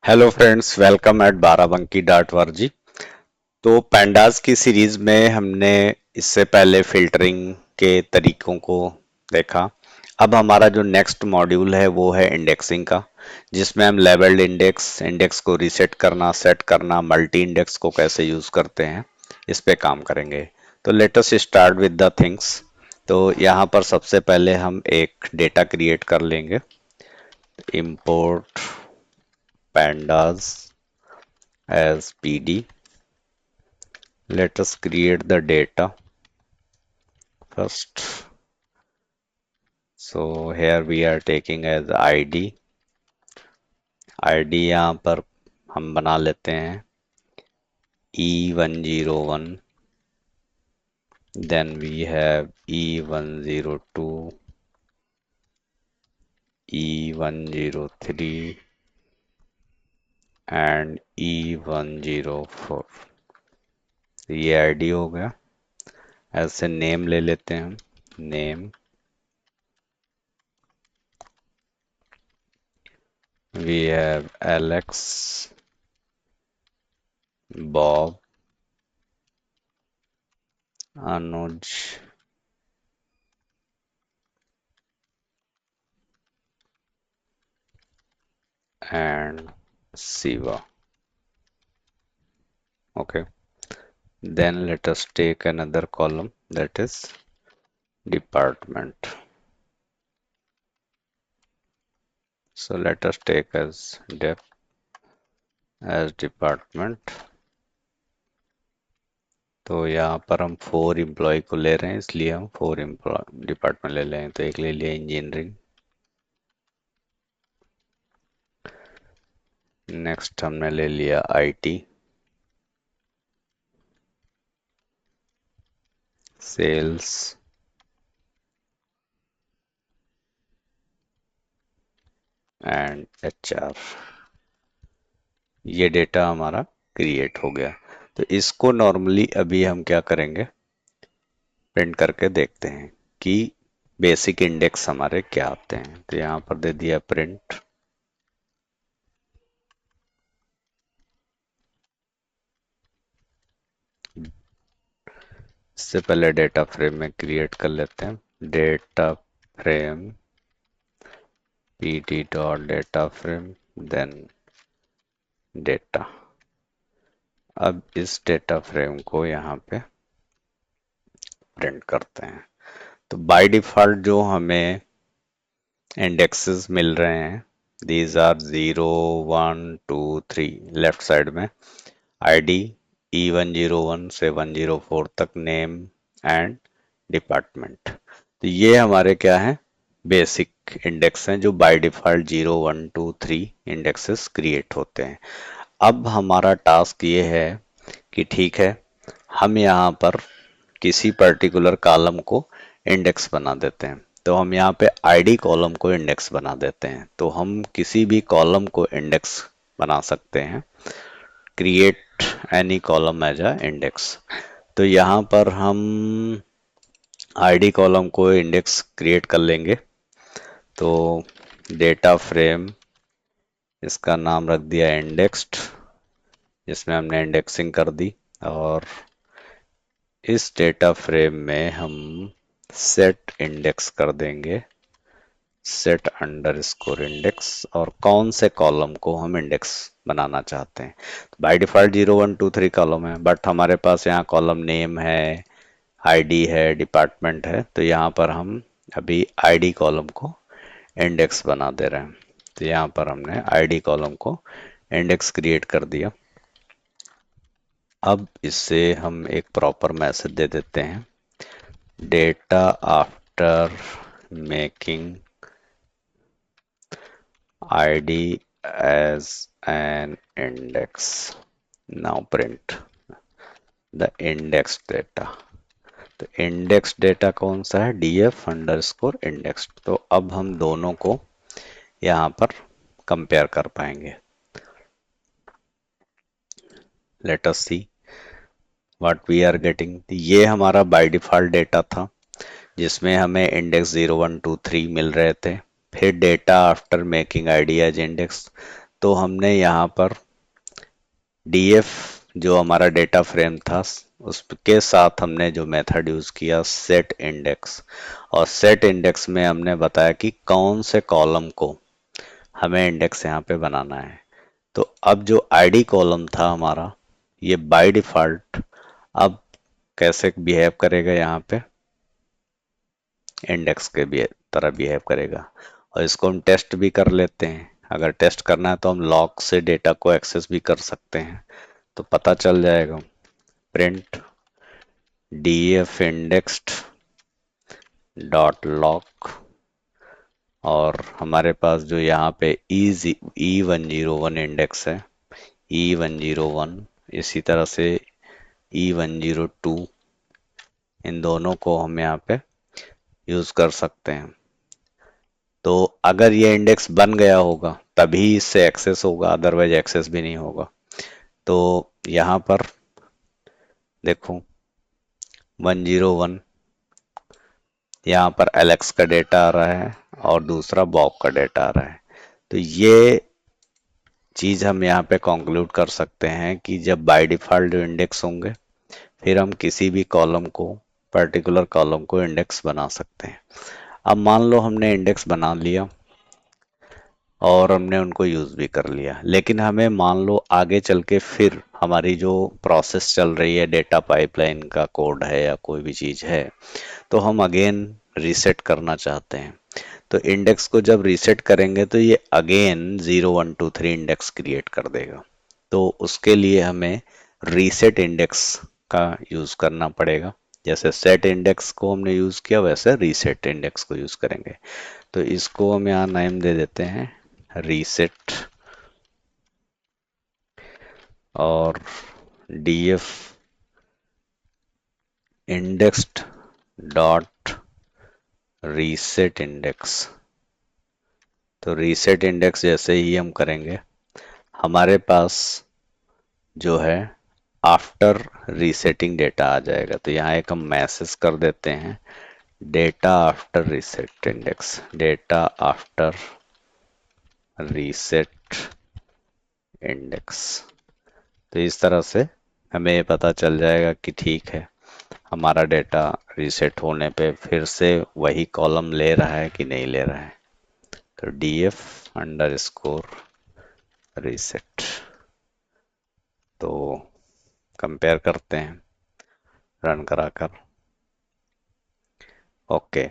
Hello friends, welcome at Barabanki dot वर्जी। तो pandas की सीरीज में हमने इससे पहले फिल्टरिंग के तरीकों को देखा। अब हमारा जो नेक्स्ट मॉड्यूल है वो है इंडेक्सिंग का, जिसमें हम लेबल्ड इंडेक्स इंडेक्स को रीसेट करना, सेट करना, मल्टी इंडेक्स को कैसे यूज करते हैं, इस पे काम करेंगे। तो let us start with the things. तो यहाँ पर सबसे पहले हम एक डेटा क्रिएट कर लेंगे। Import pandas as pd. Let us create the data first. So here we are taking as id यहाँ पर हम बना लेते हैं E101, then we have E102, E103 and E104। ये आईडी हो गया। ऐसे नेम ले लेते हैं हम। Name we have Alex, Bob, Anuj and Siva. Okay, then let us take another column, that is department. So let us take as dep as department। तो यहाँ पर हम 4 एम्प्लॉय को ले रहे हैं, इसलिए हम 4 एम्प्लॉय डिपार्टमेंट ले लें। तो एक ले लिया इंजीनियरिंग, नेक्स्ट हमने ले लिया आईटी, सेल्स एंड एचआर। ये डेटा हमारा क्रिएट हो गया। तो इसको नॉर्मली अभी हम क्या करेंगे, प्रिंट करके देखते हैं कि बेसिक इंडेक्स हमारे क्या आते हैं। तो यहाँ पर दे दिया प्रिंट। इससे पहले डेटा फ्रेम में क्रिएट कर लेते हैं। Data frame pd dot data frame then data. अब इस डेटा फ्रेम को यहाँ पे प्रिंट करते हैं। तो बाय डिफॉल्ट जो हमें इंडेक्सेस मिल रहे हैं, दीज आर 0 1 2 3। लेफ्ट साइड में आईडी E101 से 104 तक, नेम एंड डिपार्टमेंट। तो ये हमारे क्या है, बेसिक इंडेक्स हैं जो बाय डिफॉल्ट 0 1 2 3 इंडेक्सेस क्रिएट होते हैं। अब हमारा टास्क ये है कि ठीक है, हम यहाँ पर किसी पर्टिकुलर कॉलम को इंडेक्स बना देते हैं। तो हम यहाँ पे आईडी कॉलम को इंडेक्स बना देते हैं। तो हम किसी भी कॉलम को इंडेक्स बना सकते हैं। Create any column as a index. तो यहाँ पर हम आईडी कॉलम को इंडेक्स क्रिएट कर लेंगे। तो डेटा फ्रेम, इसका नाम रख दिया इंडेक्स्ड, जिसमें हमने इंडेक्सिंग कर दी। और इस डेटा फ्रेम में हम सेट इंडेक्स कर देंगे, सेट अंडरस्कोर इंडेक्स, और कौन से कॉलम को हम इंडेक्स बनाना चाहते हैं। तो बाय डिफॉल्ट 0 1 2 3 कॉलम है, बट हमारे पास यहाँ कॉलम नेम है, आईडी है, डिपार्टमेंट है। तो यहाँ पर हम अभी आईडी कॉलम को इंडेक्स बना दे रहे हैं। तो यहाँ पर हमने आईडी कॉलम को इंडेक्स क्रिएट कर दिया। अब इससे हम एक प्रॉपर मैसेज दे देते हैं, data after making id as an index, now print the index data। तो इंडेक्स डेटा कौन सा है, df अंडरस्कोर इंडेक्स। तो अब हम दोनों को यहाँ पर कंपेयर कर पाएंगे। Let us see what we are getting. ये हमारा बाय डिफॉल्ट डेटा था, जिसमें हमें इंडेक्स 0 1 2 3 मिल रहे थे। फिर data after making ID as index. तो हमने यहाँ पर डीएफ जो हमारा डेटा फ्रेम था उसके साथ हमने जो मेथड यूज किया सेट इंडेक्स, और सेट इंडेक्स में हमने बताया कि कौन से कॉलम को हमें इंडेक्स यहाँ पे बनाना है। तो अब जो आईडी कॉलम था हमारा, ये बाय डिफॉल्ट अब कैसे बिहेव करेगा, यहाँ पे इंडेक्स के भी तरह बिहेव करेगा। और इसको हम टेस्ट भी कर लेते हैं, अगर टेस्ट करना है तो हम लॉग से डेटा को एक्सेस भी कर सकते हैं, तो पता चल जाएगा। Print df indexed dot log, और हमारे पास जो यहाँ पे E101 इंडेक्स है, E101, इसी तरह से E102, इन दोनों को हम यहाँ पे यूज कर सकते हैं। तो अगर ये इंडेक्स बन गया होगा तभी इससे एक्सेस होगा, अदरवाइज एक्सेस भी नहीं होगा। तो यहाँ पर देखो 101, यहाँ पर एलेक्स का डेटा आ रहा है और दूसरा बॉब का डेटा आ रहा है। तो ये चीज हम यहाँ पे कंक्लूड कर सकते हैं कि जब बाय डिफॉल्ट जो इंडेक्स होंगे, फिर हम किसी भी कॉलम को, पर्टिकुलर कॉलम को इंडेक्स बना सकते हैं। अब मान लो हमने इंडेक्स बना लिया और हमने उनको यूज भी कर लिया, लेकिन हमें मान लो आगे चल के फिर हमारी जो प्रोसेस चल रही है, डेटा पाइपलाइन का कोड है या कोई भी चीज है, तो हम अगेन रीसेट करना चाहते हैं। तो इंडेक्स को जब रीसेट करेंगे तो ये अगेन 0123 इंडेक्स क्रिएट कर देगा। तो उसके लिए हमें रीसेट इंडेक्स का यूज करना पड़ेगा। जैसे सेट इंडेक्स को हमने यूज किया, वैसे रीसेट इंडेक्स को यूज करेंगे। तो इसको हम यहाँ नेम दे देते हैं रीसेट, और df indexed dot reset index. तो रीसेट इंडेक्स जैसे ही हम करेंगे, हमारे पास जो है आफ्टर रीसेटिंग डेटा आ जाएगा। तो यहाँ एक हम मैसेज कर देते हैं, data after reset index, data after reset index. तो इस तरह से हमें ये पता चल जाएगा कि ठीक है, हमारा डेटा रीसेट होने पे फिर से वही कॉलम ले रहा है कि नहीं ले रहा है। तो df अंडर स्कोर रीसेट। तो कंपेयर करते हैं रन कराकर। ओके,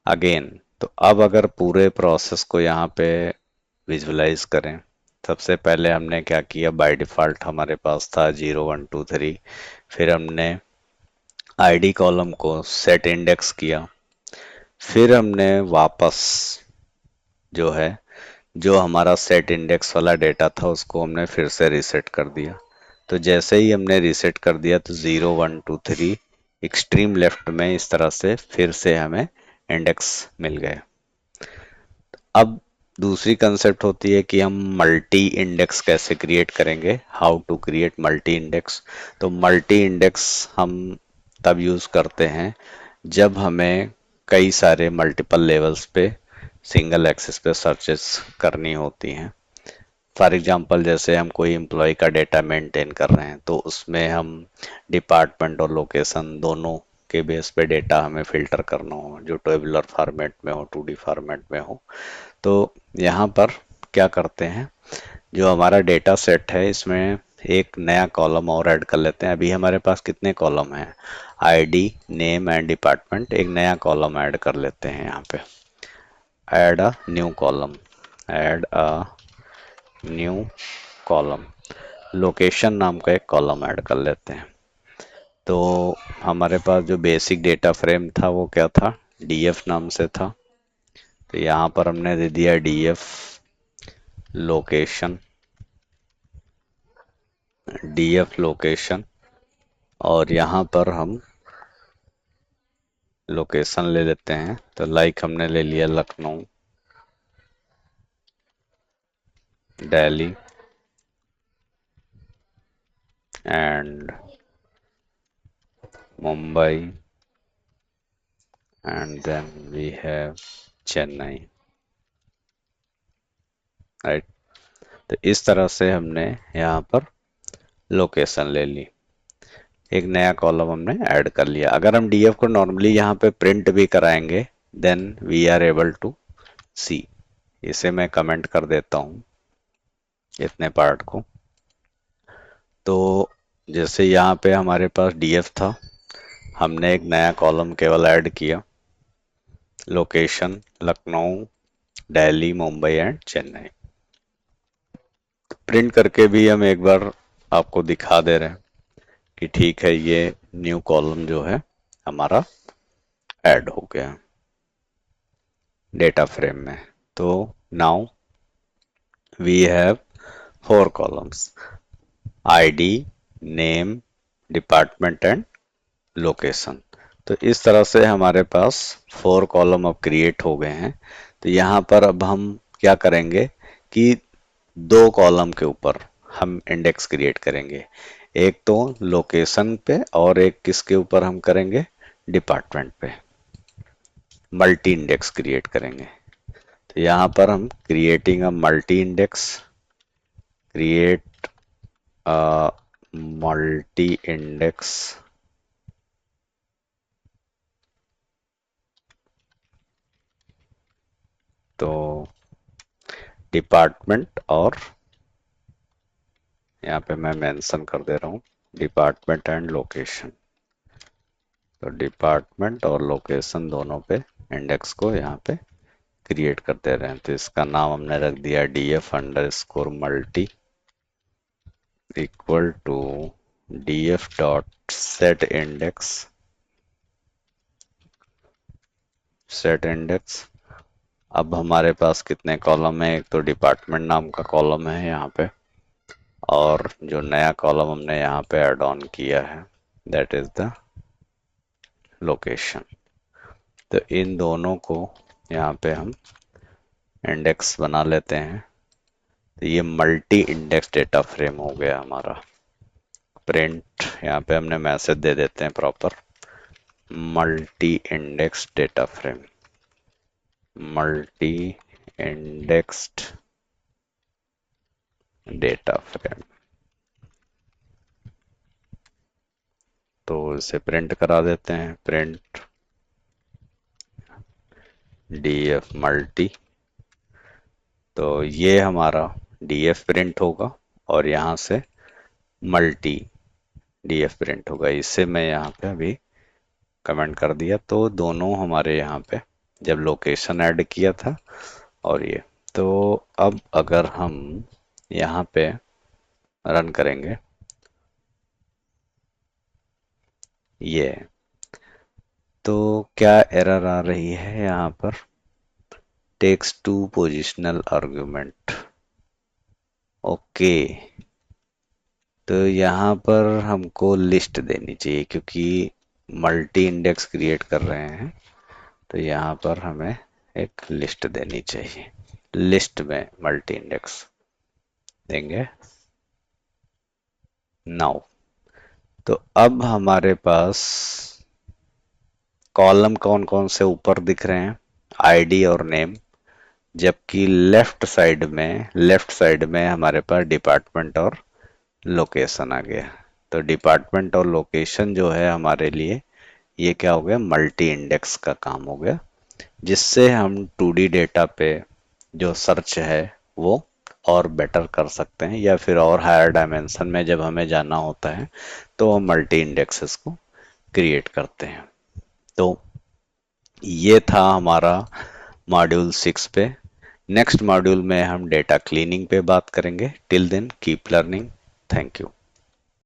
अगेन तो अब अगर पूरे प्रोसेस को यहाँ पे विजुलाइज करें, सबसे पहले हमने क्या किया, बाय डिफॉल्ट हमारे पास था 0123, फिर हमने आईडी कॉलम को सेट इंडेक्स किया, फिर हमने वापस जो है, जो हमारा सेट इंडेक्स वाला डेटा था उसको हमने फिर से रीसेट कर दिया। तो जैसे ही हमने रीसेट कर दिया तो 0123 एक्सट्रीम लेफ्ट में इस तरह से फिर से हमें इंडेक्स मिल गए। अब दूसरी कंसेप्ट होती है कि हम मल्टी इंडेक्स कैसे क्रिएट करेंगे, how to create multi index. तो मल्टी इंडेक्स हम तब यूज करते हैं जब हमें कई सारे मल्टीपल लेवल्स पे सिंगल एक्सेस पे सर्चेस करनी होती हैं। फॉर एग्जांपल जैसे हम कोई एम्प्लॉय का डेटा मेंटेन कर रहे हैं, तो उसमें हम डिपार्टमेंट और लोकेशन दोनों के बेस पे डेटा हमें फिल्टर करना हो, जो टेबुलर फॉर्मेट में हो, 2D फॉर्मेट में हो। तो यहाँ पर क्या करते हैं, जो हमारा डेटा सेट है इसमें एक नया कॉलम और ऐड कर लेते हैं। अभी हमारे पास कितने कॉलम हैं, आईडी, नेम एंड डिपार्टमेंट, एक नया कॉलम ऐड कर लेते हैं यहाँ पे। Add a new column, add a new column, location नाम का एक कॉलम ऐड कर लेते हैं। तो हमारे पास जो बेसिक डेटा फ्रेम था वो क्या था, डीएफ नाम से था। तो यहाँ पर हमने दे दिया डीएफ लोकेशन, डीएफ लोकेशन, और यहाँ पर हम लोकेशन ले लेते हैं। तो लाइक हमने ले लिया Lucknow, Delhi and Mumbai, and then we have Chennai, right. तो इस तरह से हमने यहाँ पर लोकेशन ले ली, एक नया कॉलम हमने ऐड कर लिया। अगर हम डीएफ को नॉर्मली यहाँ पे प्रिंट भी कराएंगे then we are able to see. इसे मैं कमेंट कर देता हूँ इतने पार्ट को। तो जैसे यहाँ पे हमारे पास डीएफ था, हमने एक नया कॉलम केवल ऐड किया, location Lucknow, Delhi, Mumbai and Chennai. Print करके भी हम एक बार आपको दिखा दे रहे हैं कि ठीक है, ये न्यू कॉलम जो है हमारा ऐड हो गया डेटा फ्रेम में। तो now we have 4 columns, ID, name, department and location. तो इस तरह से हमारे पास 4 कॉलम अब क्रिएट हो गए हैं। तो यहाँ पर अब हम क्या करेंगे कि 2 कॉलम के ऊपर हम इंडेक्स क्रिएट करेंगे, एक तो लोकेशन पे और एक किसके ऊपर हम करेंगे, डिपार्टमेंट पे। मल्टी इंडेक्स क्रिएट करेंगे। तो यहाँ पर हम creating a multi index, create a multi index तो डिपार्टमेंट और यहाँ पे मैं मेंशन कर दे रहा हूँ डिपार्टमेंट एंड लोकेशन। तो डिपार्टमेंट और लोकेशन दोनों पे इंडेक्स को यहाँ पे क्रिएट कर दे रहे हैं। तो इसका नाम हमने रख दिया DF underscore multi equal to DF dot set index, set index. अब हमारे पास कितने कॉलम है, एक तो डिपार्टमेंट नाम का कॉलम है यहाँ पे, और जो नया कॉलम हमने यहाँ पे ऐड ऑन किया है दैट इज द लोकेशन। तो इन दोनों को यहाँ पे हम इंडेक्स बना लेते हैं। तो ये मल्टी इंडेक्स डेटा फ्रेम हो गया हमारा। प्रिंट यहाँ पे हमने मैसेज दे देते हैं proper, multi index data frame, multi indexed data frame. तो इसे प्रिंट करा देते हैं, प्रिंट डीएफ मल्टी। तो ये हमारा डीएफ प्रिंट होगा और यहाँ से मल्टी डीएफ प्रिंट होगा। इससे मैं यहाँ पे अभी कमेंट कर दिया। तो दोनों हमारे यहाँ पे जब लोकेशन ऐड किया था और ये, तो अब अगर हम यहाँ पे रन करेंगे ये, तो क्या एरर आ रही है यहाँ पर, takes two positional argument. Okay, तो यहाँ पर हमको लिस्ट देनी चाहिए क्योंकि मल्टी इंडेक्स क्रिएट कर रहे हैं। तो यहाँ पर हमें एक लिस्ट देनी चाहिए, लिस्ट में मल्टी इंडेक्स देंगे नाउ। तो अब हमारे पास कॉलम कौन कौन से ऊपर दिख रहे हैं, आईडी और नेम, जबकि लेफ्ट साइड में हमारे पास डिपार्टमेंट और लोकेशन आ गया। तो डिपार्टमेंट और लोकेशन जो है हमारे लिए ये क्या हो गया, मल्टी इंडेक्स का काम हो गया, जिससे हम 2D डेटा पे जो सर्च है वो और बेटर कर सकते हैं, या फिर और हायर डायमेंशन में जब हमें जाना होता है तो हम मल्टी इंडेक्सेस को क्रिएट करते हैं। तो ये था हमारा मॉड्यूल 6 पे। नेक्स्ट मॉड्यूल में हम डेटा क्लीनिंग पे बात करेंगे। Till then keep learning. Thank you.